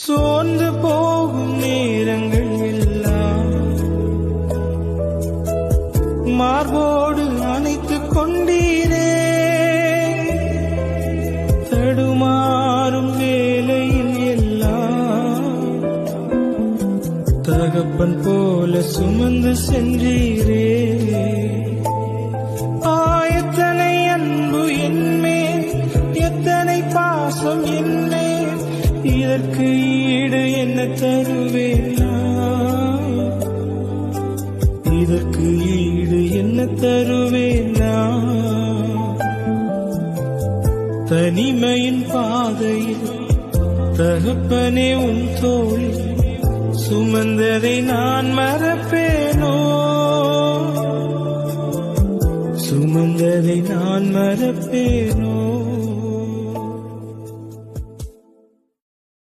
சோர்ந்து போகும் நேரங்கள் எல்லாம் மார்போடு அணைத்துக் கொண்டீரே. தடுமாறும் வேளையில் எல்லாம் தகப்பன் போல சுமந்து சென்றீரே. எத்தனை அன்பு என்மேல், எத்தனை பாசம் என்மேல், இதற்கு ஈடு என்ன தருவேனா? இதற்கு ஈடு என்ன தருவேனா? தனிமையின் பாதையில் தகப்பனே உன் தோளில் சுமந்ததை நான் மறப்பேனோ? சுமந்ததை நான் மறப்பேனோ?